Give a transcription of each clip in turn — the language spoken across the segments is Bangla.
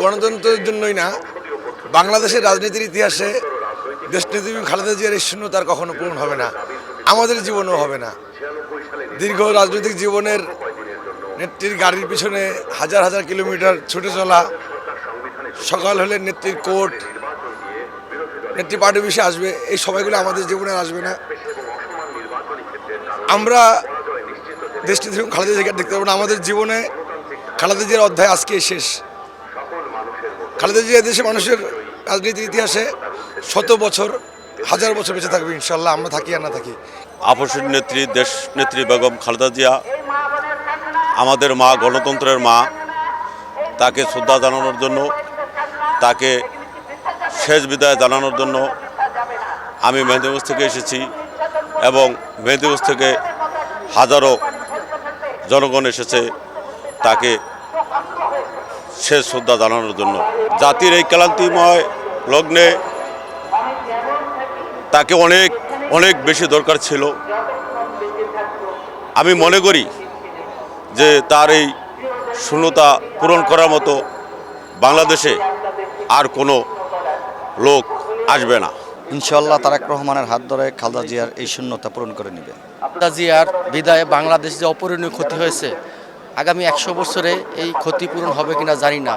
গণতন্ত্রের জন্যই না, বাংলাদেশের রাজনীতির ইতিহাসে দেশনেত্রী খালেদা জিয়ার এই শূন্যতার কখনো পূরণ হবে না, আমাদের জীবনেও হবে না। দীর্ঘ রাজনৈতিক জীবনের নেত্রীর গাড়ির পিছনে হাজার হাজার কিলোমিটার ছুটে চলা, সকাল হলে নেত্রীর কোর্ট, নেত্রী পার্টি অফিসে আসবে, এই সময়গুলো আমাদের জীবনে আসবে না। আমরা দেশনেত্রী খালেদা জিয়াকে দেখতে পাবো না আমাদের জীবনে। খালেদা জিয়ার অধ্যায় আজকে শেষ। খালেদা জিয়া দেশে মানুষের রাজনীতির ইতিহাসে শত বছর, হাজার বছর বেঁচে থাকবে ইনশাল্লাহ, আমরা থাকি আর না থাকি। আপসীর নেত্রী দেশ নেত্রী বেগম খালেদা জিয়া আমাদের মা, গণতন্ত্রের মা। তাকে শ্রদ্ধা জানানোর জন্য, তাকে শেষ বিদায় জানানোর জন্য আমি মেহেন্দিগঞ্জ থেকে এসেছি এবং মেহেন্দিগঞ্জ থেকে হাজারো জনগণ এসেছে তাকে শেষ শ্রদ্ধা জানানোর জন্য। জাতির এই ক্লান্তিময় লগ্নে তাকে অনেক অনেক বেশি দরকার ছিল। আমি মনে করি যে তার এই শূন্যতা পূরণ করার মতো বাংলাদেশে আর কোনো লোক আসবে না। ইনশাআল্লাহ তারেক রহমানের হাত ধরে খালেদা জিয়ার এই শূন্যতা পূরণ করে নেবে। খালেদা জিয়ার বিদায়ে বাংলাদেশ যে অপূরণীয় ক্ষতি হয়েছে, আগামী 100 বছরে এই ক্ষতিপূরণ হবে কিনা জানি না।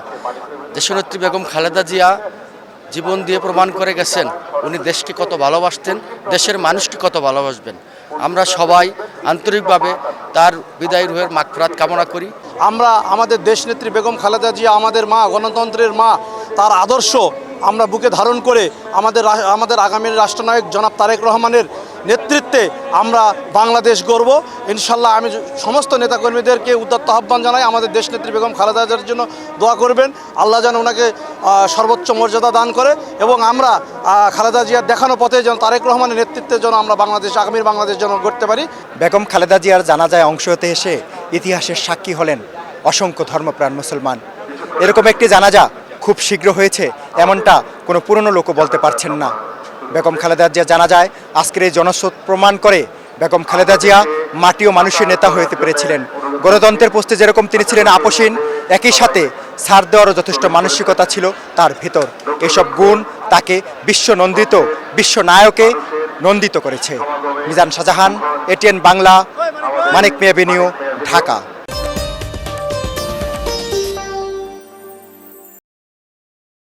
দেশনেত্রী বেগম খালেদা জিয়া জীবন দিয়ে প্রমাণ করে গেছেন উনি দেশকে কত ভালোবাসতেন, দেশের মানুষকে কত ভালোবাসবেন। আমরা সবাই আন্তরিকভাবে তার বিদায়ী রুহের মাগফিরাত কামনা করি। আমরা আমাদের দেশনেত্রী বেগম খালেদা জিয়া আমাদের মা, গণতন্ত্রের মা, তার আদর্শ আমরা বুকে ধারণ করে আমাদের আগামীর রাষ্ট্রনায়ক জনাব তারেক রহমানের নেতৃত্বে আমরা বাংলাদেশ গড়ব ইনশাল্লাহ। আমি সমস্ত নেতাকর্মীদেরকে উদাত্ত আহ্বান জানাই, আমাদের দেশনেত্রী বেগম খালেদা জিয়ার জন্য দোয়া করবেন। আল্লাহ যেন ওনাকে সর্বোচ্চ মর্যাদা দান করে এবং আমরা খালেদা জিয়ার দেখানো পথে যেন তারেক রহমানের নেতৃত্বে যেন আমরা আগামীর বাংলাদেশ যেন গড়তে পারি। বেগম খালেদা জিয়ার জানাজায় অংশ হতে এসে ইতিহাসের সাক্ষী হলেন অসংখ্য ধর্মপ্রাণ মুসলমান। এরকম একটি জানাজা খুব শীঘ্র হয়েছে এমনটা কোনো পুরনো লোকও বলতে পারছেন না। বেগম খালেদা জিয়া জানাজায় আজকের এই জনস্রোত প্রমাণ করে বেগম খালেদা জিয়া মাটি ও মানুষের নেতা হতে পেরেছিলেন। গণতন্ত্রের পোস্টে যেরকম তিনি ছিলেন আপসীন, একই সাথে ছাড় দেওয়ারও যথেষ্ট মানসিকতা ছিল তার ভিতর। এসব গুণ তাকে বিশ্ব নায়কে নন্দিত করেছে। মিজান শাহজাহান, এটিএন বাংলা, মানিক মিয়া এভিনিউ, ঢাকা।